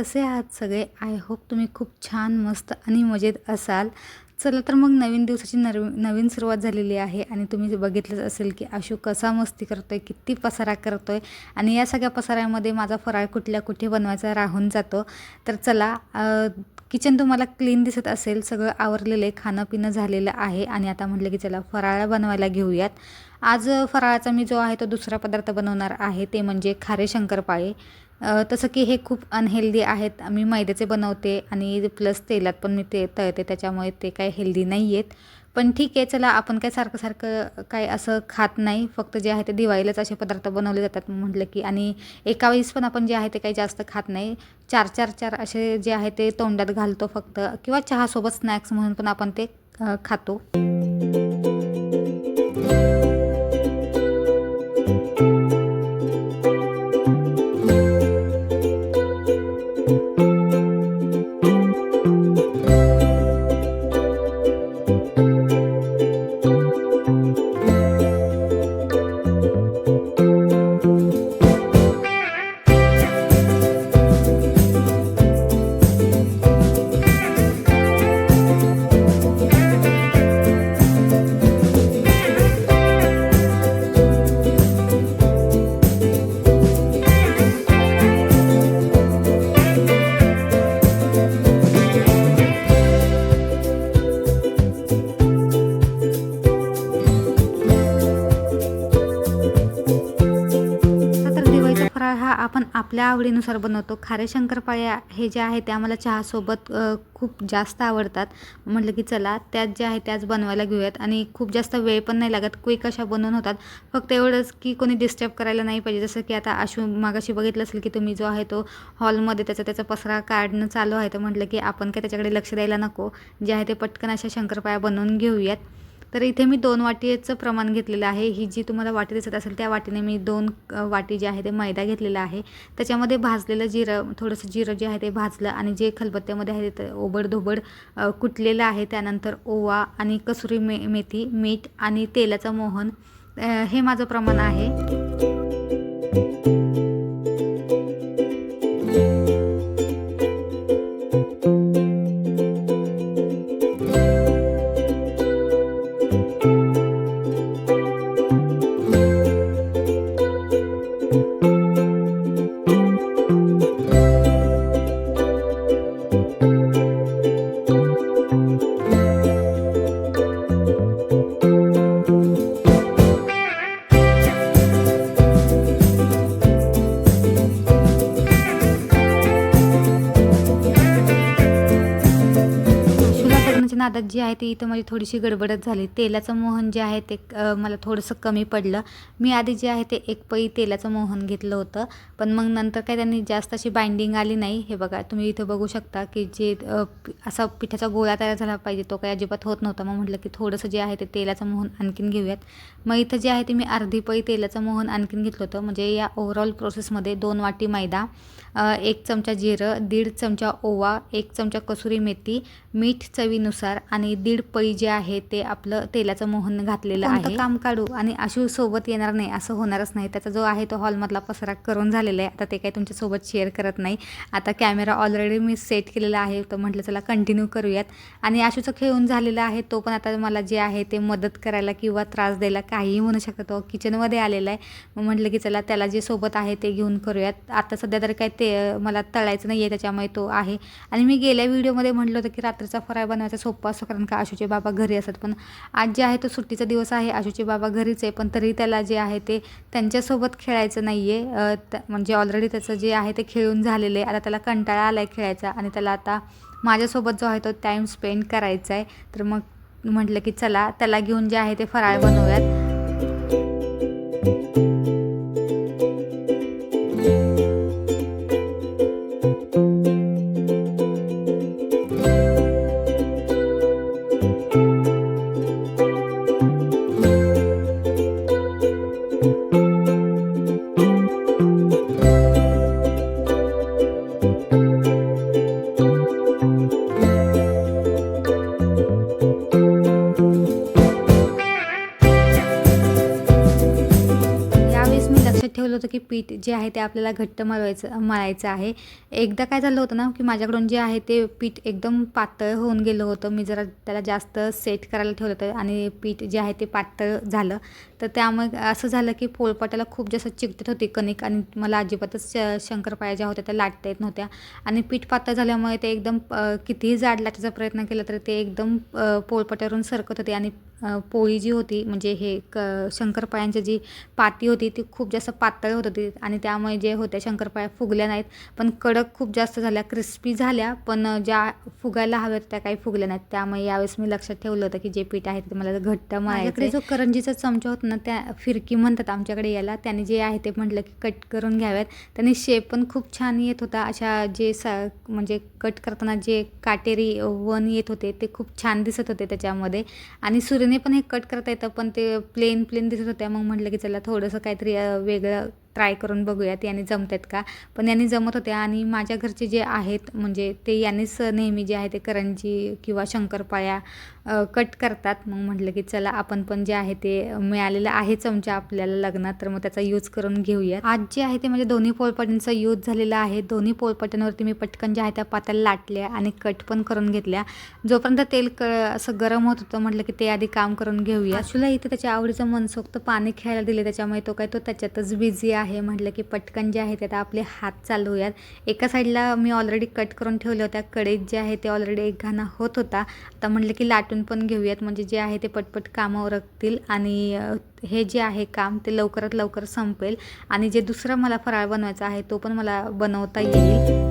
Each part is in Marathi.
कसे आहात सगळे? आय होप तुम्ही खूप छान, मस्त आणि मजेत असाल. चला तर मग नवीन दिवसाची नवीन सुरुवात झालेली आहे आणि तुम्ही बघितलंच असेल की आशू कसा मस्ती करतोय, किती पसारा करतोय आणि या सगळ्या पसाऱ्यामध्ये माझा फराळ कुठल्या कुठे बनवायचा राहून जातो. तर चला, किचन तुम्हाला क्लीन दिसत असेल, सगळं आवरलेलं आहे, खाणं-पिणं झालेलं आहे आणि आता म्हटलं की चला फराळ बनवायला घेऊयात. आज फराळाचा मी जो आहे तो दुसरा पदार्थ बनवणार आहे, ते म्हणजे खारे शंकरपाळे. तसं की हे खूप अनहेल्दी आहेत. मी मैद्याचे बनवते आणि प्लस तेलात पण मी ते तळते, त्याच्यामुळे ते काही हेल्दी नाही आहेत. पण ठीक आहे, चला आपण काय सारखं-सारखं काय असं खात नाही. फक्त जे आहे ते दिवाळीलाच असे पदार्थ बनवले जातात म्हटलं की, आणि एका वेळेस पण आपण जे आहे ते काही जास्त खात नाही. 4-4 असे जे आहे ते तोंडात घालतो फक्त, किंवा चहासोबत स्नॅक्स म्हणून पण आपण ते खातो. तर दिवाळीचा फराळ हा आपण आपल्या आवडीनुसार बनवतो. खारे शंकरपाळ्या हे जे आहे ते आम्हाला चहासोबत खूप जास्त आवडतात. म्हटलं की चला त्यात जे आहे त्याच बनवायला घेऊयात आणि खूप जास्त वेळ पण नाही लागत, क्विक अशा बनवून होतात. फक्त एवढंच की कोणी डिस्टर्ब करायला नाही पाहिजे. जसं की आता आशू मागाशी बघितलं असेल की तुम्ही, जो आहे तो हॉलमध्ये त्याचा पसरा काढणं चालू आहे. तर म्हटलं की आपण काय त्याच्याकडे लक्ष द्यायला नको, जे आहे ते पटकन अशा शंकरपाळ्या बनवून घेऊयात. तर इथे मी 2 वाटीचं प्रमाण घेतलेलं आहे. ही जी तुम्हाला वाटी दिसत असेल त्या वाटीने मी 2 वाटी जे आहे ते मैदा घेतलेला आहे. त्याच्यामध्ये भाजलेलं जिरं, थोडंसं जिरं जे आहे ते भाजलं आणि जे खलबत्त्यामध्ये आहे ते ओबड-धोबड कुटलेलं आहे. त्यानंतर ओवा आणि कसुरी मेथी, मीठ आणि तेलाचं मोहन, हे माझं प्रमाण आहे. नादात जी आहे ती इथं माझी थोडीशी गडबडच झाली. तेलाचं मोहन जे आहे ते मला थोडंसं कमी पडलं. मी आधी जे आहे ते 1 पळी तेलाचं मोहन घेतलं होतं, पण मग नंतर काय त्यांनी जास्त अशी बाइंडिंग आली नाही. हे बघा, तुम्ही इथं बघू शकता की जे असा पिठाचा गोळा तयार झाला पाहिजे तो काही अजिबात होत नव्हता. मग म्हटलं की थोडंसं जे आहे ते तेलाचं मोहन आणखीन घेऊयात. मग इथं जे आहे ते मी अर्धी पळी तेलाचं मोहन आणखीन घेतलं होतं. म्हणजे या ओव्हरऑल प्रोसेसमध्ये 2 वाटी मैदा, 1 चमचा जिरं, 1.5 चमचा ओवा, 1 चमचा कसुरी मेथी, मीठ चवीनुसार आणि 1.5 पळी जे आहे ते आपलं तेलाचं मोहन घातलेलं आहे. काम काढू आणि आशू सोबत येणार नाही असं होणारच नाही. त्याचा जो आहे तो हॉलमधला पसारा करून झालेला आहे. आता ते काही तुमच्यासोबत शेअर करत नाही. आता कॅमेरा ऑलरेडी मी सेट केलेला आहे, तर म्हटलं चला कंटिन्यू करूयात. आणि आशूचं खेळून झालेलं आहे, तो पण आता मला जे आहे ते मदत करायला किंवा त्रास द्यायला काहीही म्हणू शकतो, किचनमध्ये आलेला आहे. मग म्हटलं की चला त्याला जे सोबत आहे ते घेऊन करूयात. आता सध्या तर काय ते मला तळायचं नाही आहे, त्याच्यामुळे तो आहे. आणि मी गेल्या व्हिडिओमध्ये म्हटलं होतं की रात्रीचा फराळ बनवायचा सोपा असतो, कारण का आशूचे बाबा घरी असतात. पण आज जे आहे तो सुट्टीचा दिवस आहे, आशूचे बाबा घरीच आहे, पण तरी त्याला जे आहे ते त्यांच्यासोबत खेळायचं नाही आहे. म्हणजे ऑलरेडी त्याचं जे आहे ते खेळून झालेलं आहे. आता त्याला कंटाळा आला आहे खेळायचा आणि त्याला आता माझ्यासोबत जो आहे तो टाईम स्पेंड करायचा आहे. तर मग म्हटलं की चला त्याला घेऊन जे आहे ते फराळ बनवूयात. लक्षात ठेवलं होतं की पीठ जे आहे ते आपल्याला घट्ट मळायचं आहे. एकदा काय झालं होतं ना की माझ्याकडून जे आहे ते पीठ एकदम पातळ होऊन गेलं होतं. मी जरा त्याला जास्त सेट करायला ठेवलं होतं आणि पीठ जे आहे ते पातळ झालं. तर त्यामुळे असं झालं की पोळपाटाला खूप जास्त चिकटत होती कणिक आणि मला अजिबातच शंकरपाळ्या ज्या होत्या त्या लाटता येत नव्हत्या. आणि पीठ पातळ झाल्यामुळे ते एकदम कितीही जाड लाटायचा प्रयत्न केला तर ते एकदम पोळपाटावरून सरकत होते आणि पोळी जी होती म्हणजे हे शंकरपाळ्यांची जी पाती होती ती खूप जास्त पातळ होत होती आणि त्यामुळे जे होत्या शंकरपाळ्या फुगल्या नाहीत. पण कडक खूप जास्त झाल्या, क्रिस्पी झाल्या, पण ज्या फुगायला हव्यात त्या काही फुगल्या नाहीत. त्यामुळे यावेळेस मी लक्षात ठेवलं होतं की जे पीठ आहे ते मला घट्ट मळायचं. जो करंजीचा चमचा होता ना, त्या फिरकी म्हणतात आमच्याकडे याला, त्याने जे आहे ते म्हटलं की कट करून घ्याव्यात. त्याने शेप पण खूप छान येत होता. अशा जे म्हणजे कट करताना जे काटेरी वन येत होते ते खूप छान दिसत होते त्याच्यामध्ये. आणि सुरीने पण हे कट करता येतं, पण ते प्लेन दिसत होत्या. मग म्हटलं की चला थोडंसं काहीतरी वेगळं ट्राय करून बघूयात याने जमतात का. पण यांनी जमत होत्या आणि माझ्या घरचे जे आहेत म्हणजे ते यांनीच नेहमी जे आहे ते करंजी किंवा शंकरपाळ्या कट करतात. मग म्हटलं की चला आपण पण जे आहे ते मिळालेलं आहे चमचा आपल्याला लग्नात, तर मग त्याचा यूज करून घेऊया. आज जे आहे ते म्हणजे दोन्ही पोळपाटांचा यूज झालेला आहे. दोन्ही पोळपाटांवरती मी पटकन जे आहे त्या पात्याला लाटल्या आणि कट पण करून घेतल्या. जोपर्यंत तेल असं गरम होत होतं म्हटलं की ते आधी काम करून घेऊया. आशूला इथे त्याच्या आवडीचं मनसोक्त पाणी खेळायला दिले, त्याच्यामुळे तो त्याच्यातच बिझी आहे. म्हटलं की पटकन जे आहे ते आता आपले हात चालवूयात. एका साईडला मी ऑलरेडी कट करून ठेवल्या होत्या, कढईत जे आहे ते ऑलरेडी एक घाणा होत होता. आता म्हटलं की लाटून पण घेऊयात म्हणजे जे आहे ते पटपट कामं उरकतील आणि हे जे आहे काम ते लवकरात लवकर संपेल आणि जे दुसरा मला फराळ बनवायचा आहे तो पण मला बनवता येईल.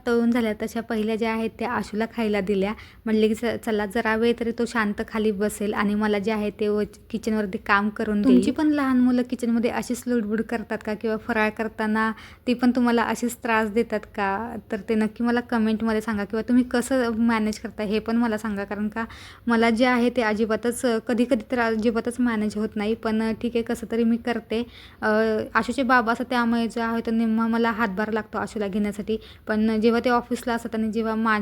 तळून झाल्या तशा पहिल्या ज्या आहेत त्या आशूला खायला दिल्या. म्हणले की चला जरा वेळ तरी तो शांत खाली बसेल आणि मला जे आहे ते किचनवरती काम करून देईल. तुमची पण लहान मुलं किचनमध्ये अशीच लुडबुड करतात का किंवा फराळ करताना ती पण तुम्हाला अशीच त्रास देतात का? तर ते नक्की मला कमेंटमध्ये सांगा किंवा तुम्ही कसं मॅनेज करता हे पण मला सांगा. कारण का मला जे आहे ते अजिबातच कधी तर अजिबातच मॅनेज होत नाही. पण ठीक आहे, कसं तरी मी करते. आशूचे बाबा असं त्यामुळे जे आहे तर निम्मा मला हातभार लागतो आशूला घेण्यासाठी. पण जेव्हा ते ऑफिसला असतात आणि जेव्हा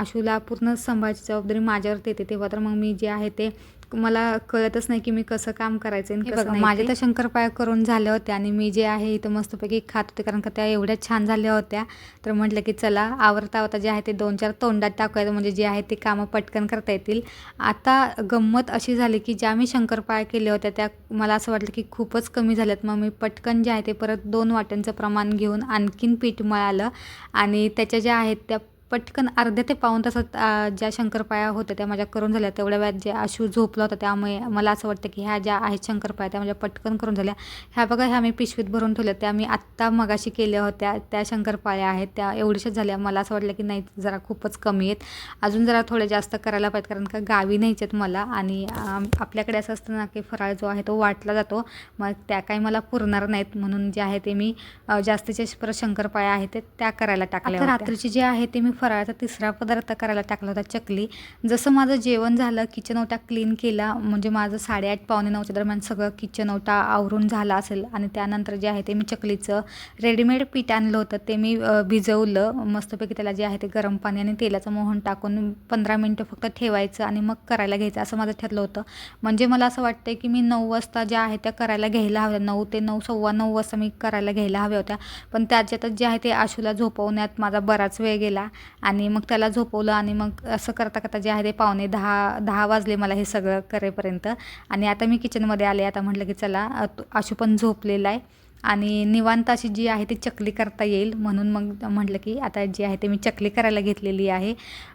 आशूला पूर्ण सांभाळायची जबाबदारी माझ्यावरती येते तेव्हा तर मग मी जे आहे ते मला कळतच नाही की मी कसं काम करायचं आणि कसं नाही. माझ्या तर शंकरपाळ्या करून झाल्या होत्या आणि मी जे आहे इथं मस्तपैकी खात होते कारण का त्या एवढ्या छान झाल्या होत्या. तर म्हटलं की चला आवरता जे आहे ते 2-4 तोंडात टाकूयात म्हणजे जे आहे ते कामं पटकन करता येतील. आता गंमत अशी झाली की ज्या मी शंकरपाळ्या केल्या होत्या त्या मला असं वाटलं की खूपच कमी झाल्यात. मग मी पटकन जे आहे ते परत 2 वाट्यांचं प्रमाण घेऊन आणखीन पीठ मळालं आणि त्याच्या ज्या आहेत त्या पटकन अर्ध्या ते पाऊण तासात ज्या शंकरपाळ्या होत्या त्या माझ्या करून झाल्या. तेवढ्या वेळात जे आशू झोपला होता त्यामुळे मला असं वाटतं की ह्या ज्या आहेत शंकरपाळ्या त्या माझ्या पटकन करून झाल्या. ह्या बघा, ह्या मी पिशवीत भरून ठेवल्या. त्या मी आत्ता मगाशी केल्या होत्या त्या शंकरपाळ्या आहेत त्या एवढ्याशाच झाल्या. मला असं वाटलं की नाही जरा खूपच कमी आहेत, अजून जरा थोड्या जास्त करायला पाहिजेत कारण का गावी न्यायचे आहेत मला आणि आपल्याकडे असं असतं ना की फराळ जो आहे तो वाटला जातो, मग त्या काही मला पुरणार नाहीत म्हणून जे आहे ते मी जास्तीच्या परत शंकरपाळ्या आहेत त्या करायला टाकल्या. रात्रीची जे आहे ते मी फराळाचा तिसरा पदार्थ करायला टाकला होता, चकली. जसं माझं जेवण झालं, किचन ओटा क्लीन केला म्हणजे माझं 8:30 पावणे 9च्या दरम्यान सगळं किचन ओटा आवरून झाला असेल आणि त्यानंतर जे आहे ते मी चकलीचं रेडीमेड पीठ आणलं होतं ते मी भिजवलं मस्तपैकी. त्याला जे आहे ते गरम पाणी आणि तेलाचं मोहन टाकून 15 मिनटं फक्त ठेवायचं आणि मग करायला घ्यायचं असं माझं ठरलं होतं. म्हणजे मला असं वाटतं की मी 9 वाजता ज्या आहे त्या करायला घ्यायला हव्या, 9 ते 9, 9:15 वाजता मी करायला घ्यायला हव्या होत्या. पण त्याच्यातच जे आहे ते आशूला झोपवण्यात माझा बराच वेळ गेला आणि मग त्याला झोपवलं आणि मग असं करता जे आहे ते पावणे 10 वाजले मला हे सगळं करेपर्यंत. आणि आता मी किचनमध्ये आले. आता म्हटलं की चला आशू पण झोपलेला आहे आणि निवांत अशी जी आहे ती चकली करता येईल म्हणून मग म्हटलं की आता जी आहे ते मी चकली करायला घेतलेली आहे.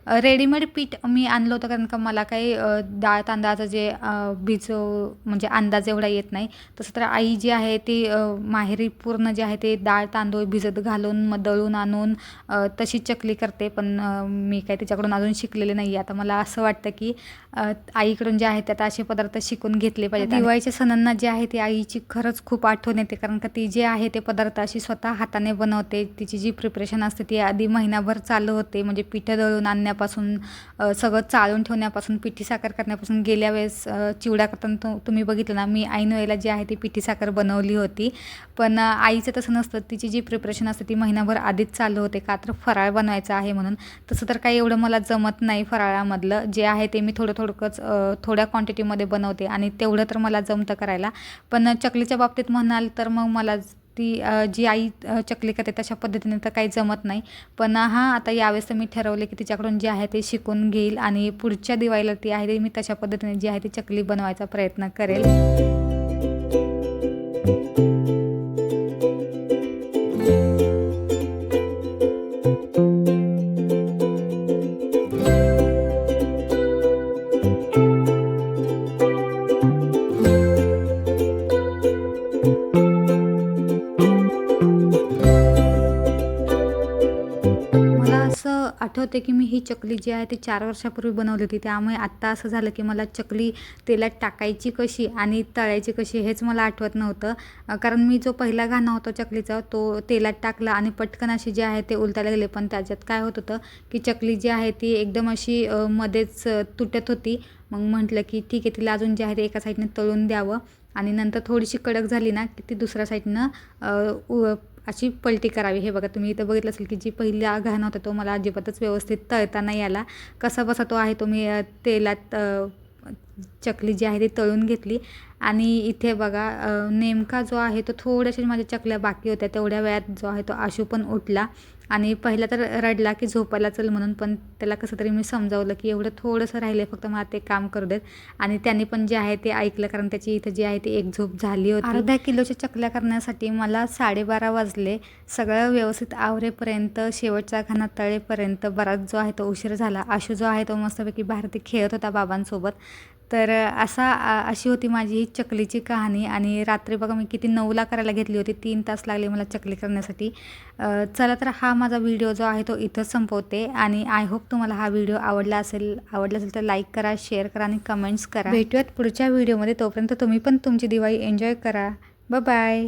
रेडीमेड पीठ मी आणलं होतं, कारण का मला काही डाळ तांदळाचं जे म्हणजे अंदाज एवढा येत नाही. तसं तर आई जी आहे ती माहेरी पूर्ण जे आहे ते डाळ तांदूळ भिजत घालून मग दळून आणून तशी चकली करते. पण मी काही त्याच्याकडून अजून शिकलेले नाही. आता मला असं वाटतं की आईकडून जे आहे त्यात असे पदार्थ शिकून घेतले पाहिजेत. दिवाळीच्या सणांना जे आहे ते आईची खरंच खूप आठवण येते, कारण का ती जे आहे ते पदार्थ अशी स्वतः हाताने बनवते. तिची जी प्रिपरेशन असते ती आधी महिनाभर चालू होते, म्हणजे पिठं दळून आणण्यापासून सगळं चाळून ठेवण्यापासून पिठी साखर करण्यापासून. गेल्या वेळेस चिवडा करताना तुम्ही बघितलं ना, मी ऐन वेळेला जी आहे ती पिठी साखर बनवली होती. पण आईचं तसं नसतं, तिची जी प्रिपरेशन असते ती महिनाभर आधीच चालू होते, का तर फराळ बनवायचा आहे म्हणून. तसं तर काही एवढं मला जमत नाही फराळामधलं, जे आहे ते मी थोडंच थोड्या क्वांटिटीमध्ये बनवते आणि तेवढं तर मला जमतं करायला. पण चकलीच्या बाबतीत म्हणाल तर मग मला ती जी आई चकली करते तशा पद्धतीने तर काही जमत नाही. पण हां, आता यावेळेस तर मी ठरवले की तिच्याकडून जे आहे ते शिकून घेईल आणि पुढच्या दिवाळीला ती आहे ते मी तशा पद्धतीने जी आहे ती चकली बनवायचा प्रयत्न करेल. आठवते की मी ही चकली जी आहे ती 4 वर्षापूर्वी बनवली होती. त्यामुळे आत्ता असं झालं की मला चकली तेलात टाकायची कशी आणि तळायची कशी हेच मला आठवत नव्हतं. कारण मी जो पहिला घाणा होता चकलीचा तो तेलात टाकला आणि पटकन अशी जी आहे ते उलटायला गेले. पण त्याच्यात काय होत होतं की चकली जी आहे ती एकदम अशी मध्येच तुटत होती. मग म्हटलं की ठीक आहे, तिला अजून जे आहे ते एका साईडने तळून द्यावं आणि नंतर थोडीशी कडक झाली ना की ती दुसऱ्या साईडनं अशी पलटी करावी. हे बघा, तुम्ही इथं बघितलं असेल की जी पहिला घाण होता तो मला अजिबातच व्यवस्थित तळता नाही आला. कसा बसा तो आहे तो मी तेलात चकली जी आहे ती तळून घेतली. आणि इथे बघा नेमका जो आहे तो थोड्याशा माझ्या चकल्या बाकी होत्या, तेवढ्या वेळात जो आहे तो आशू पण उठला आणि पहिला तर रडला की झोपायला चल म्हणून. पण त्याला कसं तरी मी समजावलं की एवढं थोडंसं राहिलं फक्त मला ते काम करू देत, आणि त्यांनी पण जे आहे ते ऐकलं, कारण त्याची इथं जी आहे ती एक झोप झाली होती. अर्धा किलोच्या चकल्या करण्यासाठी मला 12:30 वाजले. सगळं व्यवस्थित आवरेपर्यंत, शेवटचा घाणा तळेपर्यंत बराच जो आहे तो उशीर झाला. आशू जो आहे तो मस्तपैकी बाहेर ते खेळत होता बाबांसोबत. तर अशी होती माझी ही चकलीची कहाणी. आणि रात्री बघा मी किती 9ला करायला घेतली होती, 3 तास लागले मला चकली करण्यासाठी. चला तर हा माझा व्हिडिओ जो आहे तो इथंच संपवते आणि आय होप तुम्हाला हा व्हिडिओ आवडला असेल तर लाईक करा, शेअर करा आणि कमेंट्स करा. भेटूयात पुढच्या व्हिडिओमध्ये. तोपर्यंत तुम्ही पण तुमची दिवाळी एन्जॉय करा. बाय.